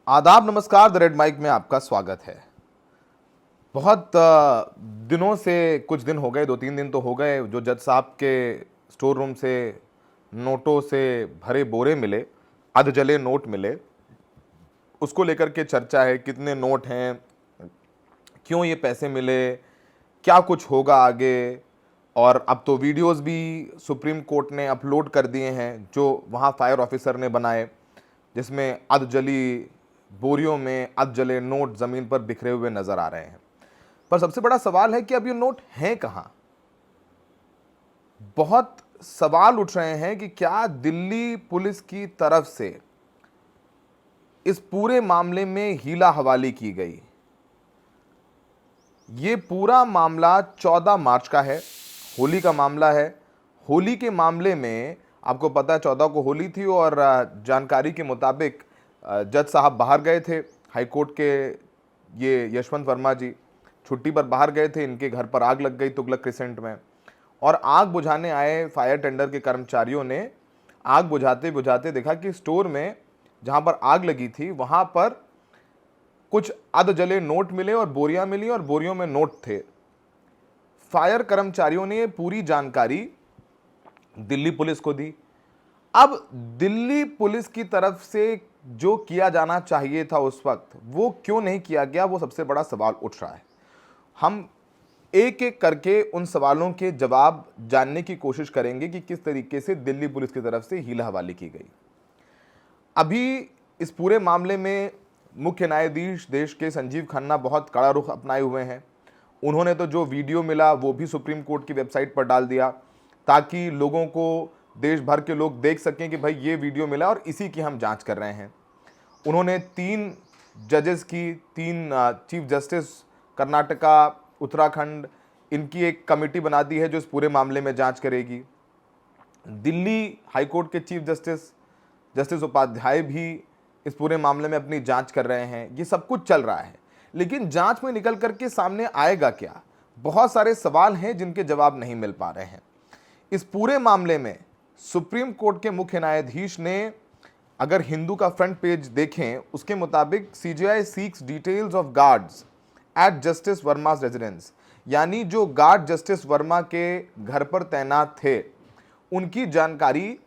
आदाब, नमस्कार। The red mic में आपका स्वागत है। बहुत दिनों से, कुछ दिन हो गए, 2-3 दिन तो हो गए, जो जज साहब के स्टोर रूम से नोटों से भरे बोरे मिले, अध जले नोट मिले, उसको लेकर के चर्चा है। कितने नोट हैं, क्यों ये पैसे मिले, क्या कुछ होगा आगे। और अब तो वीडियोस भी सुप्रीम कोर्ट ने अपलोड कर दिए हैं जो वहाँ फायर ऑफिसर ने बनाए, जिसमें अध जली बोरियों में अध जले नोट ज़मीन पर बिखरे हुए नज़र आ रहे हैं। पर सबसे बड़ा सवाल है कि अब ये नोट हैं कहाँ। बहुत सवाल उठ रहे हैं कि क्या दिल्ली पुलिस की तरफ से इस पूरे मामले में हीला हवाली की गई। ये पूरा मामला 14 मार्च का है, होली का मामला है। होली के मामले में आपको पता है 14 को होली थी और जानकारी के मुताबिक जज साहब बाहर गए थे। हाई कोर्ट के ये यशवंत वर्मा जी छुट्टी पर बाहर गए थे, इनके घर पर आग लग गई तुगलक क्रिसेंट में। और आग बुझाने आए फायर टेंडर के कर्मचारियों ने आग बुझाते बुझाते देखा कि स्टोर में जहां पर आग लगी थी वहां पर कुछ अध जले नोट मिले और बोरियां मिली और बोरियों में नोट थे। फायर कर्मचारियों ने पूरी जानकारी दिल्ली पुलिस को दी। अब दिल्ली पुलिस की तरफ से जो किया जाना चाहिए था उस वक्त, वो क्यों नहीं किया गया, वो सबसे बड़ा सवाल उठ रहा है। हम एक एक करके उन सवालों के जवाब जानने की कोशिश करेंगे कि किस तरीके से दिल्ली पुलिस की तरफ से हीला हवाली की गई। अभी इस पूरे मामले में मुख्य न्यायाधीश देश के संजीव खन्ना बहुत कड़ा रुख अपनाए हुए हैं। उन्होंने तो जो वीडियो मिला वो भी सुप्रीम कोर्ट की वेबसाइट पर डाल दिया ताकि लोगों को, देश भर के लोग देख सकें कि भाई ये वीडियो मिला और इसी की हम जांच कर रहे हैं। उन्होंने 3 जजेस की, 3 चीफ जस्टिस कर्नाटका, उत्तराखंड, इनकी एक कमेटी बना दी है जो इस पूरे मामले में जांच करेगी। दिल्ली हाई कोर्ट के चीफ जस्टिस उपाध्याय भी इस पूरे मामले में अपनी जांच कर रहे हैं। ये सब कुछ चल रहा है, लेकिन जांच में निकल करके सामने आएगा क्या, बहुत सारे सवाल हैं जिनके जवाब नहीं मिल पा रहे हैं। इस पूरे मामले में सुप्रीम कोर्ट के मुख्य न्यायाधीश ने, अगर हिंदू का फ्रंट पेज देखें, उसके मुताबिक CJI seeks details of guards at justice Varma's residence, यानी जो गार्ड जस्टिस वर्मा के घर पर तैनात थे उनकी जानकारी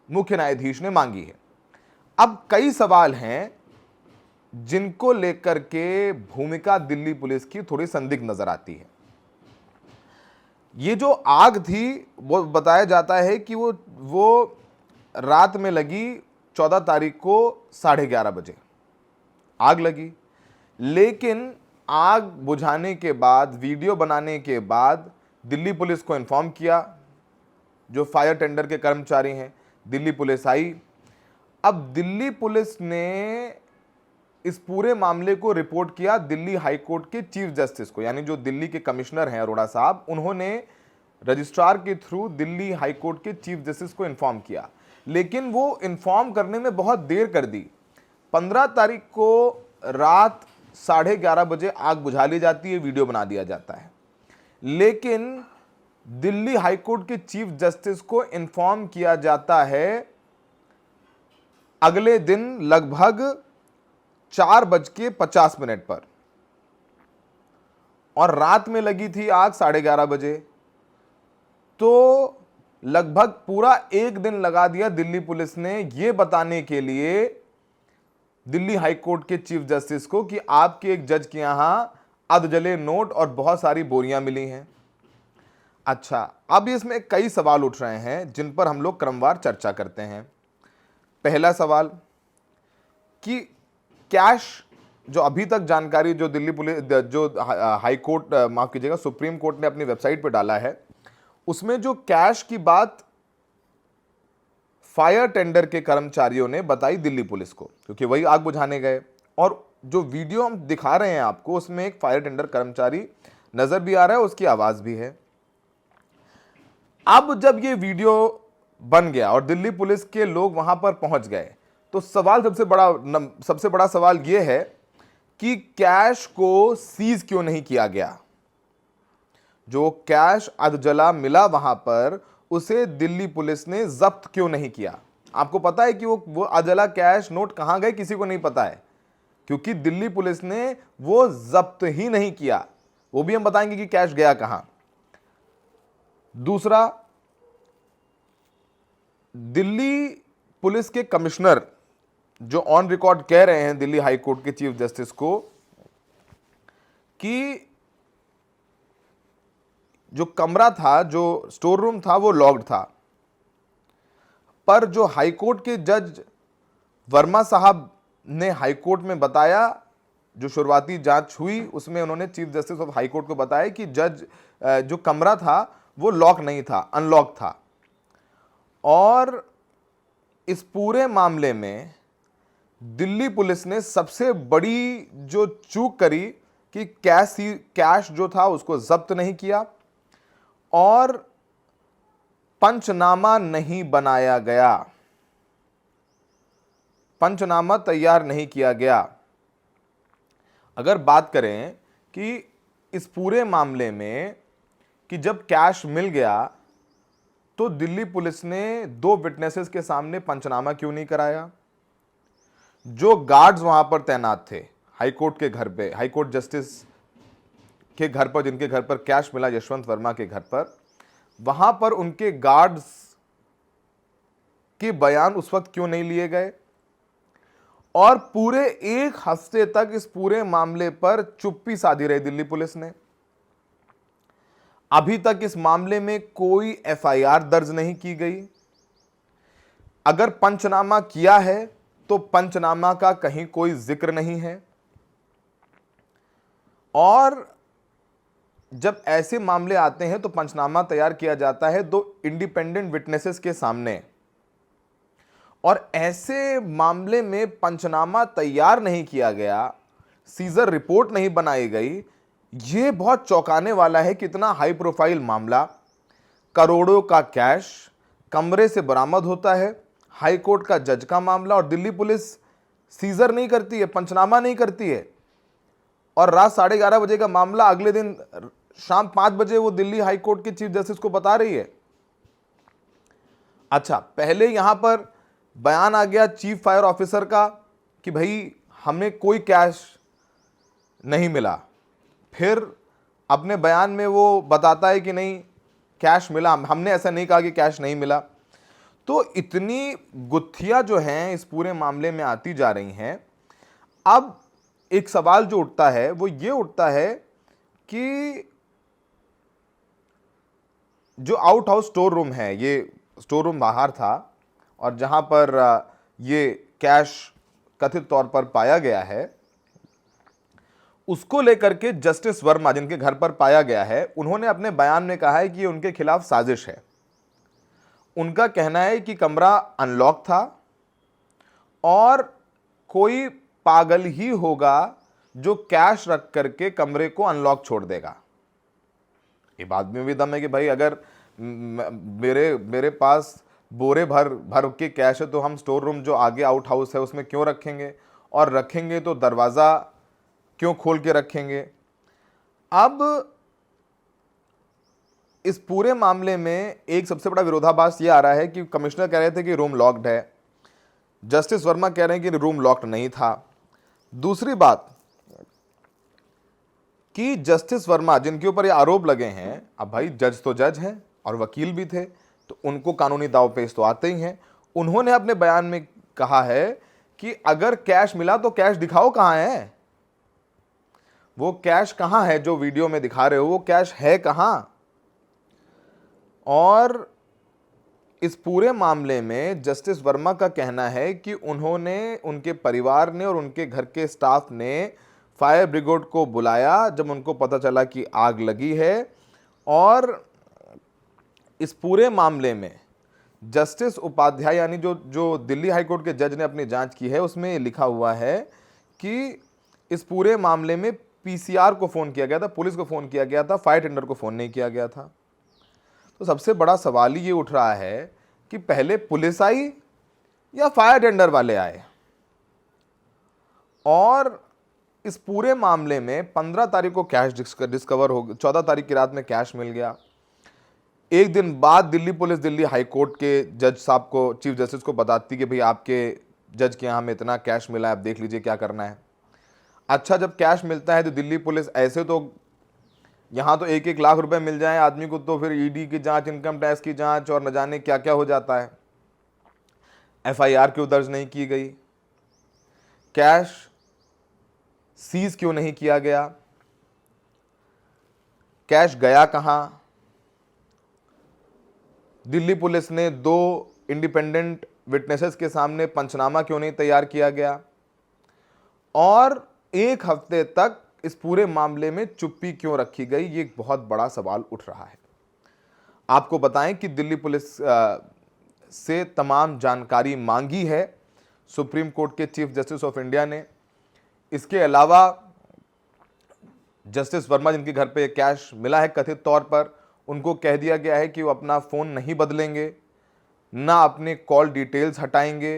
मुख्य न्यायाधीश ने मांगी है। अब कई सवाल हैं जिनको लेकर के भूमिका दिल्ली पुलिस की थोड़ी संदिग्ध नजर आती है। ये जो आग थी वो बताया जाता है कि वो रात में लगी, 14 तारीख को 11:30 बजे आग लगी। लेकिन आग बुझाने के बाद, वीडियो बनाने के बाद दिल्ली पुलिस को इन्फॉर्म किया। जो फायर टेंडर के कर्मचारी हैं, दिल्ली पुलिस आई। अब दिल्ली पुलिस ने इस पूरे मामले को रिपोर्ट किया दिल्ली हाई कोर्ट के चीफ जस्टिस को, यानी जो दिल्ली के कमिश्नर हैं अरोड़ा साहब, उन्होंने रजिस्ट्रार के थ्रू दिल्ली हाई कोर्ट के चीफ जस्टिस को इन्फॉर्म किया। लेकिन वो इन्फॉर्म करने में बहुत देर कर दी। 15 तारीख को रात 11:30 बजे आग बुझा ली जाती है, वीडियो बना दिया जाता है। लेकिन दिल्ली हाई कोर्ट के चीफ जस्टिस को इन्फॉर्म किया जाता है अगले दिन लगभग 4:50 पर, और रात में लगी थी आग 11:30 बजे। तो लगभग पूरा एक दिन लगा दिया दिल्ली पुलिस ने यह बताने के लिए दिल्ली हाई कोर्ट के चीफ जस्टिस को कि आपके एक जज के यहां अधजले नोट और बहुत सारी बोरियां मिली हैं। अच्छा, अब इसमें कई सवाल उठ रहे हैं जिन पर हम लोग क्रमवार चर्चा करते हैं। पहला सवाल कि कैश, जो अभी तक जानकारी जो दिल्ली पुलिस, जो हाई कोर्ट, माफ कीजिएगा, सुप्रीम कोर्ट ने अपनी वेबसाइट पर डाला है, उसमें जो कैश की बात फायर टेंडर के कर्मचारियों ने बताई दिल्ली पुलिस को, क्योंकि वही आग बुझाने गए। और जो वीडियो हम दिखा रहे हैं आपको, उसमें एक फायर टेंडर कर्मचारी नजर भी आ रहा है, उसकी आवाज भी है। अब जब ये वीडियो बन गया और दिल्ली पुलिस के लोग वहां पर पहुंच गए, तो सवाल, सबसे बड़ा सवाल यह है कि कैश को सीज क्यों नहीं किया गया। जो कैश अधजला मिला वहां पर, उसे दिल्ली पुलिस ने जब्त क्यों नहीं किया। आपको पता है कि वो अजला कैश नोट कहां गए? किसी को नहीं पता है, क्योंकि दिल्ली पुलिस ने वो जब्त ही नहीं किया। वो भी हम बताएंगे कि कैश गया कहां। दूसरा, दिल्ली पुलिस के कमिश्नर जो ऑन रिकॉर्ड कह रहे हैं दिल्ली हाई कोर्ट के चीफ जस्टिस को कि जो कमरा था, जो स्टोर रूम था, वो लॉक्ड था। पर जो हाई कोर्ट के जज वर्मा साहब ने हाई कोर्ट में बताया, जो शुरुआती जांच हुई उसमें उन्होंने chief justice of high court को बताया कि जो कमरा था वो लॉक नहीं था, अनलॉक था। और इस पूरे मामले में दिल्ली पुलिस ने सबसे बड़ी जो चूक करी कि कैश जो था उसको जब्त नहीं किया और पंचनामा नहीं बनाया गया, पंचनामा तैयार नहीं किया गया। अगर बात करें कि इस पूरे मामले में कि जब कैश मिल गया तो दिल्ली पुलिस ने 2 विटनेसेस के सामने पंचनामा क्यों नहीं कराया? जो गार्ड्स वहां पर तैनात थे हाई कोर्ट के घर पे, हाई कोर्ट जस्टिस के घर पर, जिनके घर पर कैश मिला यशवंत वर्मा के घर पर, वहां पर उनके गार्ड्स के बयान उस वक्त क्यों नहीं लिए गए? और पूरे 1 हफ्ते तक इस पूरे मामले पर चुप्पी साधी रही दिल्ली पुलिस ने। अभी तक इस मामले में कोई एफआईआर दर्ज नहीं की गई। अगर पंचनामा किया है तो पंचनामा का कहीं कोई जिक्र नहीं है। और जब ऐसे मामले आते हैं तो पंचनामा तैयार किया जाता है 2 इंडिपेंडेंट विटनेसेस के सामने, और ऐसे मामले में पंचनामा तैयार नहीं किया गया, सीजर रिपोर्ट नहीं बनाई गई। यह बहुत चौंकाने वाला है। कितना हाई प्रोफाइल मामला, करोड़ों का कैश कमरे से बरामद होता है, हाई कोर्ट का जज का मामला, और दिल्ली पुलिस सीजर नहीं करती है, पंचनामा नहीं करती है। और रात 11:30 बजे का मामला अगले दिन शाम 5 बजे वो दिल्ली हाई कोर्ट के चीफ जस्टिस को बता रही है। अच्छा, पहले यहां पर बयान आ गया चीफ फायर ऑफिसर का कि भाई हमें कोई कैश नहीं मिला। फिर अपने बयान में वो बताता है कि नहीं कैश मिला, हमने ऐसा नहीं कहा कि कैश नहीं मिला। तो इतनी गुत्थियां जो हैं इस पूरे मामले में आती जा रही हैं। अब एक सवाल जो उठता है वो ये उठता है कि जो आउट हाउस स्टोर रूम है, ये स्टोर रूम बाहर था और जहां पर ये कैश कथित तौर पर पाया गया है, उसको लेकर के जस्टिस वर्मा, जिनके घर पर पाया गया है, उन्होंने अपने बयान में कहा है कि ये उनके खिलाफ साजिश है। उनका कहना है कि कमरा अनलॉक था और कोई पागल ही होगा जो कैश रख करके कमरे को अनलॉक छोड़ देगा। ये बात में भी दम है कि भाई अगर मेरे पास बोरे भर के कैश है तो हम स्टोर रूम जो आगे आउट हाउस है उसमें क्यों रखेंगे, और रखेंगे तो दरवाज़ा क्यों खोल के रखेंगे। अब इस पूरे मामले में एक सबसे बड़ा विरोधाभास ये आ रहा है कि कमिश्नर कह रहे थे कि रूम लॉक्ड है, जस्टिस वर्मा कह रहे हैं कि रूम लॉक्ड नहीं था। दूसरी बात कि जस्टिस वर्मा जिनके ऊपर ये आरोप लगे हैं, अब भाई जज तो जज हैं और वकील भी थे, तो उनको कानूनी दांवपेच तो आते ही हैं। उन्होंने अपने बयान में कहा है कि अगर कैश मिला तो कैश दिखाओ कहां है, वो कैश कहां है जो वीडियो में दिखा रहे हो, वो कैश है कहां। और इस पूरे मामले में जस्टिस वर्मा का कहना है कि उन्होंने, उनके परिवार ने और उनके घर के स्टाफ ने फायर ब्रिगेड को बुलाया जब उनको पता चला कि आग लगी है। और इस पूरे मामले में जस्टिस उपाध्याय यानी जो दिल्ली हाई कोर्ट के जज ने अपनी जांच की है उसमें लिखा हुआ है कि इस पूरे मामले में पीसीआर को फ़ोन किया गया था, पुलिस को फ़ोन किया गया था, फायर टेंडर को फ़ोन नहीं किया गया था। तो सबसे बड़ा सवाल ये उठ रहा है कि पहले पुलिस आई या फायर टेंडर वाले आए। और इस पूरे मामले में 15 तारीख को कैश डिस्कवर हो, 14 तारीख की रात में कैश मिल गया। एक दिन बाद Delhi police Delhi high court के जज साहब को, चीफ जस्टिस को बताती कि भाई आपके जज के यहाँ हमें इतना कैश मिला है, आप देख लीजिए क्या करना है। अच्छा, जब कैश मिलता है तो दिल्ली पुलिस, ऐसे तो यहाँ तो 1-1 लाख रुपए मिल जाए आदमी को तो फिर ईडी की जांच, इनकम टैक्स की जांच और न जाने क्या क्या हो जाता है। एफआईआर क्यों दर्ज नहीं की गई? कैश सीज क्यों नहीं किया गया? कैश गया कहां? दिल्ली पुलिस ने 2 इंडिपेंडेंट विटनेसेस के सामने पंचनामा क्यों नहीं तैयार किया गया? और 1 हफ्ते तक इस पूरे मामले में चुप्पी क्यों रखी गई? ये एक बहुत बड़ा सवाल उठ रहा है। आपको बताएं कि दिल्ली पुलिस से तमाम जानकारी मांगी है सुप्रीम कोर्ट के चीफ जस्टिस ऑफ इंडिया ने। इसके अलावा जस्टिस वर्मा, जिनके घर पे कैश मिला है कथित तौर पर, उनको कह दिया गया है कि वो अपना फ़ोन नहीं बदलेंगे, ना अपने कॉल डिटेल्स हटाएंगे।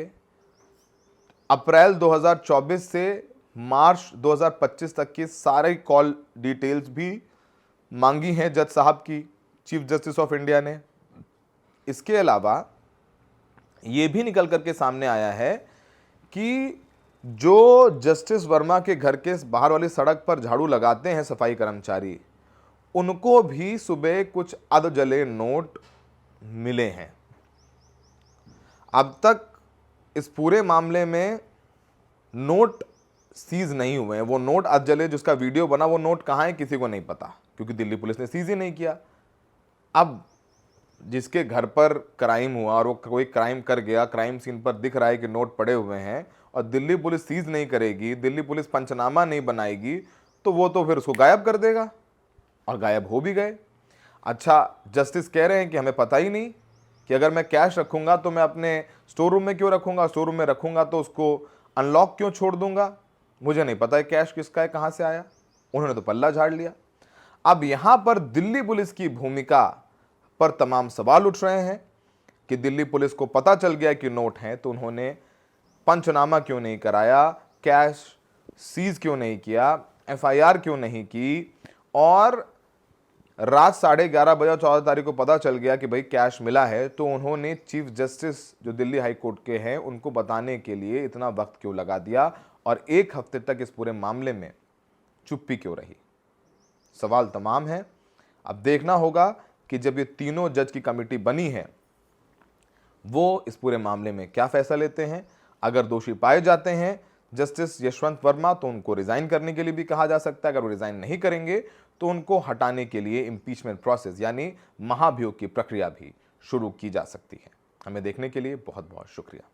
अप्रैल 2024 से मार्च 2025 तक की सारी कॉल डिटेल्स भी मांगी हैं जज साहब की, चीफ जस्टिस ऑफ इंडिया ने। इसके अलावा ये भी निकल करके सामने आया है कि जो जस्टिस वर्मा के घर के बाहर वाली सड़क पर झाड़ू लगाते हैं सफाई कर्मचारी, उनको भी सुबह कुछ अधजले नोट मिले हैं। अब तक इस पूरे मामले में नोट सीज नहीं हुए हैं। वो नोट अधजले जिसका वीडियो बना, वो नोट कहां है किसी को नहीं पता, क्योंकि दिल्ली पुलिस ने सीज ही नहीं किया। अब जिसके घर पर क्राइम हुआ और वो कोई क्राइम कर गया, क्राइम सीन पर दिख रहा है कि नोट पड़े हुए हैं और दिल्ली पुलिस सीज नहीं करेगी, दिल्ली पुलिस पंचनामा नहीं बनाएगी, तो वो तो फिर उसको गायब कर देगा, और गायब हो भी गए। अच्छा, जस्टिस कह रहे हैं कि हमें पता ही नहीं कि अगर मैं कैश रखूंगा तो मैं अपने स्टोर रूम में क्यों रखूंगा, स्टोर रूम में रखूंगा तो उसको अनलॉक क्यों छोड़ दूंगा, मुझे नहीं पता है कैश किसका है, कहां से आया। उन्होंने तो पल्ला झाड़ लिया। अब यहां पर दिल्ली पुलिस की भूमिका पर तमाम सवाल उठ रहे हैं कि दिल्ली पुलिस को पता चल गया कि नोट हैं, तो उन्होंने पंचनामा क्यों नहीं कराया, कैश सीज क्यों नहीं किया, एफआईआर क्यों नहीं की, और रात 11:30 बजे 14 तारीख को पता चल गया कि भाई कैश मिला है, तो उन्होंने चीफ जस्टिस जो दिल्ली हाई कोर्ट के हैं उनको बताने के लिए इतना वक्त क्यों लगा दिया, और 1 हफ्ते तक इस पूरे मामले में चुप्पी क्यों रही? सवाल तमाम है। अब देखना होगा कि जब ये तीनों जज की कमेटी बनी है वो इस पूरे मामले में क्या फैसला लेते हैं। अगर दोषी पाए जाते हैं जस्टिस यशवंत वर्मा, तो उनको रिजाइन करने के लिए भी कहा जा सकता है। अगर वो रिजाइन नहीं करेंगे तो उनको हटाने के लिए इंपीचमेंट प्रोसेस यानी महाभियोग की प्रक्रिया भी शुरू की जा सकती है। हमें देखने के लिए बहुत बहुत शुक्रिया।